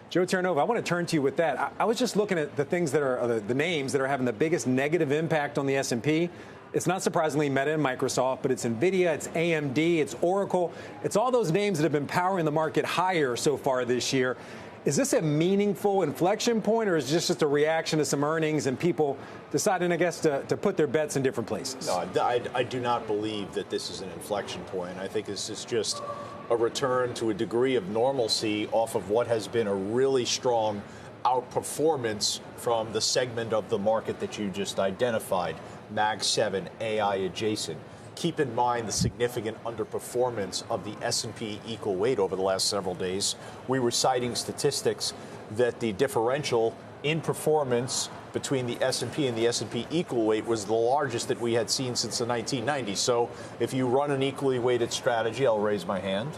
Joe Terranova, I want to turn to you with that. I was just looking at the things that are the names that are having the biggest negative impact on the S&P. It's not surprisingly Meta and Microsoft, but it's NVIDIA, it's AMD, it's Oracle. It's all those names that have been powering the market higher so far this year. Is this a meaningful inflection point, or is this just a reaction to some earnings and people deciding, I guess, to put their bets in different places? No, I do not believe that this is an inflection point. I think this is just a return to a degree of normalcy off of what has been a really strong outperformance from the segment of the market that you just identified, Mag 7, AI adjacent. Keep in mind the significant underperformance of the S&P equal weight over the last several days. We were citing statistics that the differential in performance between the S&P and the S&P equal weight was the largest that we had seen since the 1990s. So if you run an equally weighted strategy, I'll raise my hand.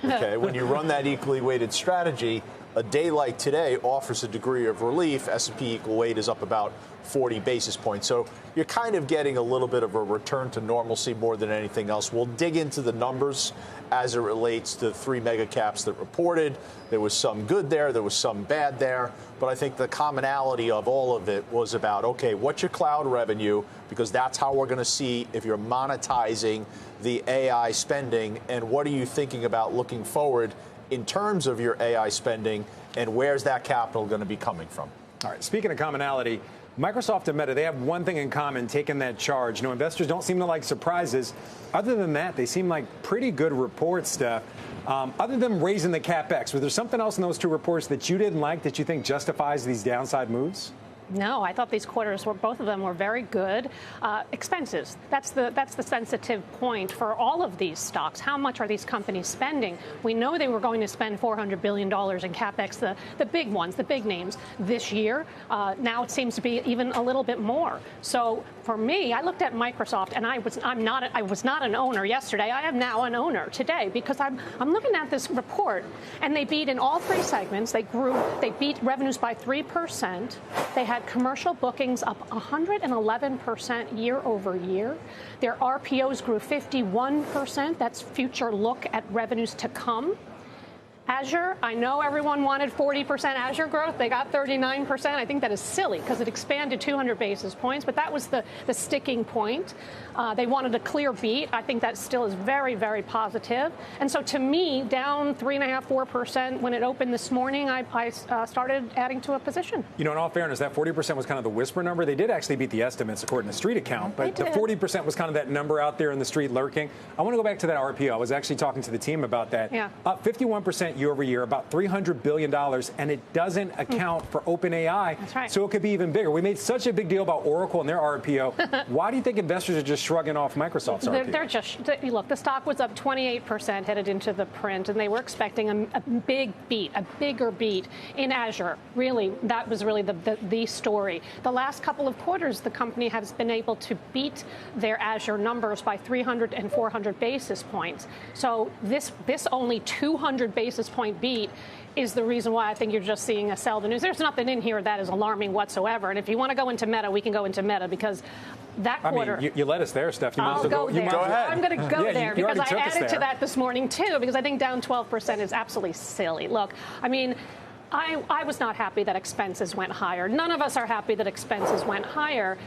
Okay, when you run that equally weighted strategy, a day like today offers a degree of relief. S&P equal weight is up about 40 basis points. So you're kind of getting a little bit of a return to normalcy more than anything else. We'll dig into the numbers as it relates to three mega caps that reported. There was some good there. There was some bad there. But I think the commonality of all of it was about, OK, what's your cloud revenue? Because that's how we're going to see if you're monetizing the AI spending. And what are you thinking about looking forward in terms of your AI spending, and where's that capital going to be coming from? All right, speaking of commonality, Microsoft and Meta, they have one thing in common, taking that charge. You know, investors don't seem to like surprises. Other than that, they seem like pretty good reports, Steph. Other than raising the CapEx, was there something else in those two reports that you didn't like that you think justifies these downside moves? No, I thought these quarters both of them were very good. Expenses. That's the sensitive point for all of these stocks. How much are these companies spending? We know they were going to spend $400 billion in CapEx, the big ones, the big names this year. Now it seems to be even a little bit more. So for me, I looked at Microsoft, and I was not an owner yesterday. I am now an owner today because I'm looking at this report, and they beat in all three segments. They beat revenues by 3%. They had commercial bookings up 111% year over year. Their RPOs grew 51%. That's future look at revenues to come. Azure, I know everyone wanted 40% Azure growth. They got 39%. I think that is silly because it expanded 200 basis points, but that was the sticking point. They wanted a clear beat. I think that still is very, very positive. And so to me, down 3.5%, 4% when it opened this morning, I started adding to a position. You know, in all fairness, that 40% was kind of the whisper number. They did actually beat the estimates according to Street account, but the 40% was kind of that number out there in the street lurking. I want to go back to that RPO. I was actually talking to the team about that. Yeah. Up 51% year over year, about $300 billion, and it doesn't account for OpenAI. That's right. So it could be even bigger. We made such a big deal about Oracle and their RPO. Why do you think investors are just shrugging off Microsoft's RPO? They're just, look, the stock was up 28% headed into the print, and they were expecting a big beat, a bigger beat in Azure. Really, that was really the story. The last couple of quarters, the company has been able to beat their Azure numbers by 300 and 400 basis points. So this only 200 basis point beat is the reason why I think you're just seeing a sell the news. There's nothing in here that is alarming whatsoever. And if you want to go into Meta, we can go into Meta because that quarter. I mean, you led us there, Steph. You I'll go there. Go ahead. I'm going to go there because I added to there. that this morning, too, because I think down 12% is absolutely silly. Look, I mean, I was not happy that expenses went higher. None of us are happy that expenses went higher.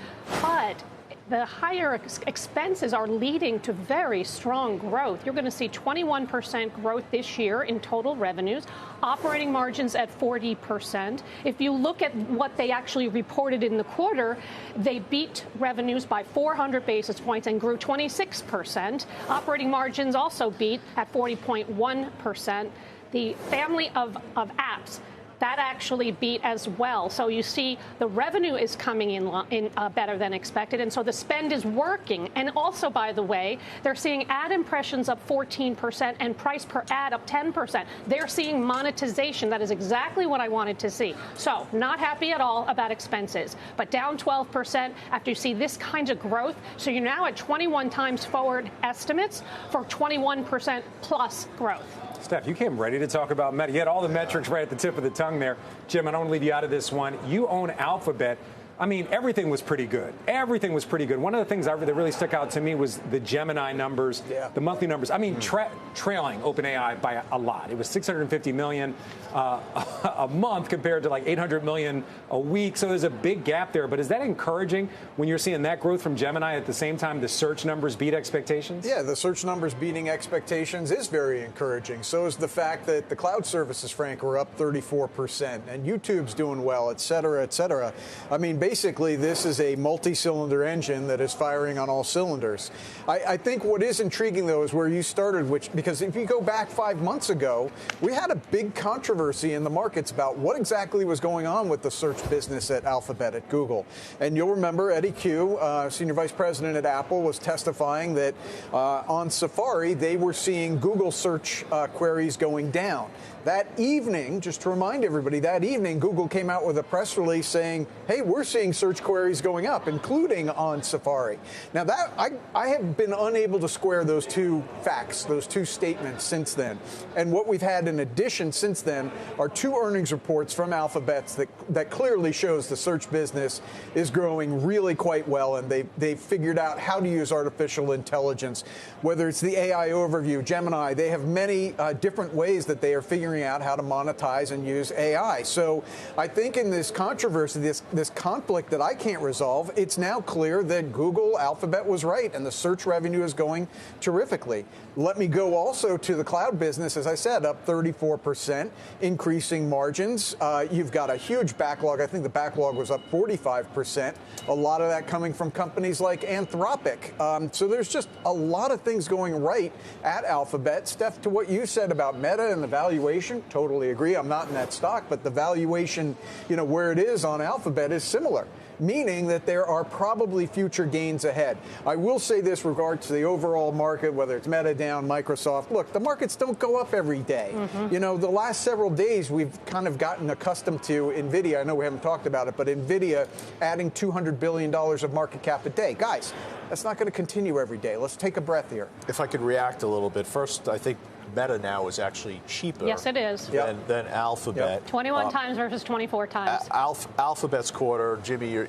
But the higher expenses are leading to very strong growth. You're going to see 21% growth this year in total revenues, operating margins at 40%. If you look at what they actually reported in the quarter, they beat revenues by 400 basis points and grew 26%. Operating margins also beat at 40.1%. The family of apps, that actually beat as well. So you see the revenue is coming in better than expected. And so the spend is working. And also, by the way, they're seeing ad impressions up 14% and price per ad up 10%. They're seeing monetization. That is exactly what I wanted to see. So not happy at all about expenses, but down 12% after you see this kind of growth. So you're now at 21 times forward estimates for 21% plus growth. Steph, you came ready to talk about Meta. You had all the metrics right at the tip of the tongue there. Jim, I don't want to leave you out of this one. You own Alphabet. I mean, everything was pretty good. Everything was pretty good. One of the things that really stuck out to me was the Gemini numbers, the monthly numbers. I mean, trailing OpenAI by a lot. It was $650 million a month compared to like $800 million a week. So there's a big gap there. But is that encouraging when you're seeing that growth from Gemini at the same time the search numbers beat expectations? Yeah, the search numbers beating expectations is very encouraging. So is the fact that the cloud services, Frank, were up 34%, and YouTube's doing well, et cetera, et cetera. I mean, basically, this is a multi-cylinder engine that is firing on all cylinders. I think what is intriguing, though, is where you started, because if you go back 5 months ago, we had a big controversy in the markets about what exactly was going on with the search business at Alphabet, at Google. And you'll remember Eddie Q, Senior Vice President at Apple, was testifying that on Safari, they were seeing Google search queries going down. That evening, just to remind everybody, that evening, Google came out with a press release saying, hey, we're seeing search queries going up, including on Safari. Now, that I have been unable to square those two facts, those two statements since then. And what we've had in addition since then are two earnings reports from Alphabet that clearly shows the search business is growing really quite well, and they've figured out how to use artificial intelligence. Whether it's the AI overview, Gemini, they have many different ways that they are figuring out how to monetize and use AI. So I think in this controversy, this conflict that I can't resolve, it's now clear that Google, Alphabet was right, and the search revenue is going terrifically. Let me go also to the cloud business, as I said, up 34%, increasing margins. You've got a huge backlog. I think the backlog was up 45%. A lot of that coming from companies like Anthropic. So there's just a lot of things going right at Alphabet. Steph, to what you said about Meta and the valuation, totally agree. I'm not in that stock, but the valuation, where it is on Alphabet is similar, meaning that there are probably future gains ahead. I will say this regard to the overall market, whether it's Meta down, Microsoft. Look, the markets don't go up every day. The last several days we've kind of gotten accustomed to NVIDIA. I know we haven't talked about it, but NVIDIA adding $200 billion of market cap a day. Guys, that's not going to continue every day. Let's take a breath here. If I could react a little bit. First, I think Meta now is actually cheaper. Yes, it is. Than Alphabet. Yep. 21 times versus 24 times. Alphabet's quarter, Jimmy, you're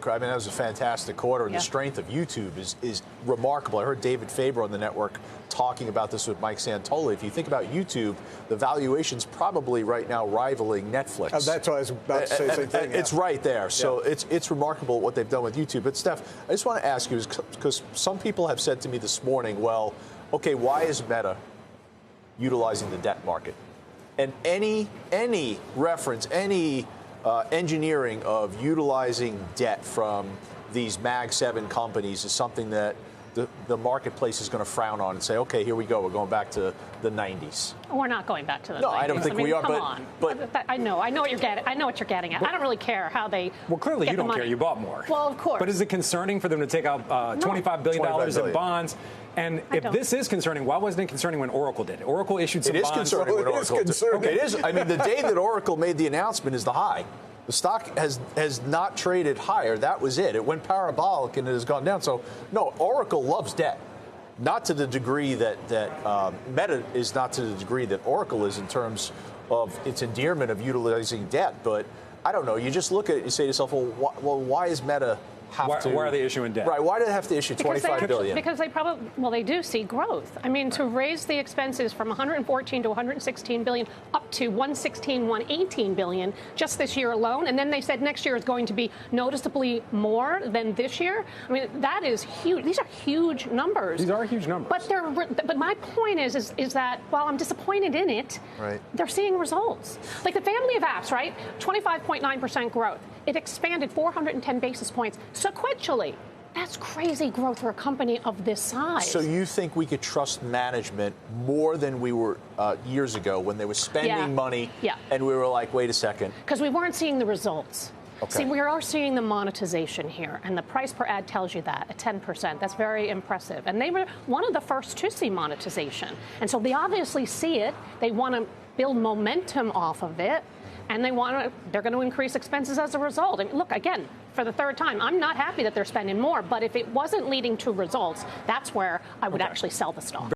I mean, that was a fantastic quarter, and the strength of YouTube is remarkable. I heard David Faber on the network talking about this with Mike Santoli. If you think about YouTube, the valuation's probably right now rivaling Netflix. That's what I was about to say. Same thing. It's right there. So it's remarkable what they've done with YouTube. But Steph, I just want to ask you, because some people have said to me this morning, well, okay, why is Meta utilizing the debt market? And any reference, any engineering of utilizing debt from these Mag 7 companies is something that the marketplace is going to frown on and say, okay, here we go. We're going back to the 90s. We're not going back to the 90s. No, I don't think we are. Come on. But I know what you're getting. I know what you're getting at. I don't really care how they. Well, clearly get you don't the money. care. You bought more. Well, of course. But is it concerning for them to take out $25 billion in bonds? And if this is concerning, why wasn't it concerning when Oracle did it? Oracle issued some bonds. It is concerning when Oracle did it. Okay, it is. I mean, the day that Oracle made the announcement is the high. The stock has not traded higher. That was it. It went parabolic and it has gone down. So, no, Oracle loves debt. Not to the degree that Meta is, not to the degree that Oracle is in terms of its endearment of utilizing debt. But I don't know. You just look at it and say to yourself, well, why is Meta why are they issuing debt? Right. Why do they have to issue $25 billion? Because they probably, they do see growth. I mean, to raise the expenses from 114 to 116 billion up to 116, 118 billion just this year alone, and then they said next year is going to be noticeably more than this year. I mean, that is huge. These are huge numbers. These are huge numbers. But my point is that while I'm disappointed in it, they're seeing results. Like the family of apps, right? 25.9% growth. It expanded 410 basis points sequentially. That's crazy growth for a company of this size. So you think we could trust management more than we were years ago when they were spending money and we were like, wait a second. Because we weren't seeing the results. Okay. See, we are seeing the monetization here, and the price per ad tells you that at 10%. That's very impressive. And they were one of the first to see monetization. And so they obviously see it. They want to build momentum off of it. And they're going to increase expenses as a result. I mean, look, again, for the third time, I'm not happy that they're spending more. But if it wasn't leading to results, that's where I would actually sell the stock.